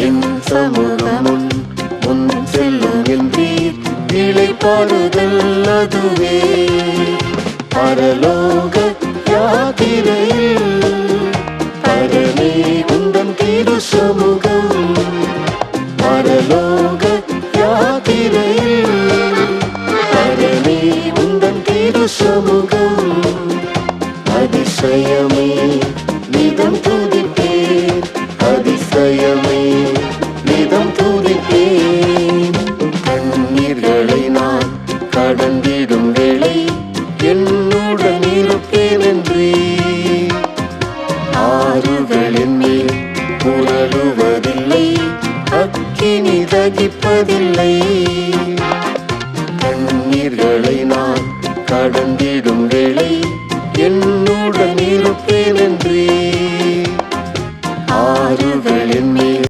என் சமூகமும் முன் செல்லும் என்றீர். இளைப்பாறுதல் அதுவே பரலோக யாத்திரையில். பரமே உந்தன் திரு சமூகம் பரலோக யாத்திரையில். பரமே உந்தன் திரு சமூகம். அதிசயமே நிதம் துதிப்பேன். அதிசயமே நிதம் துதிப்பேன். கண்ணீர்களை நான் கடந்திடும் வேளை என்னுடன் இருப்பேன் என்றே. ஆறுகளின் மேல் புரளுவதில்லை, அக்கினி தகிப்பதில்லை. கண்ணீர்களை நான் கடந்திடும் வேளை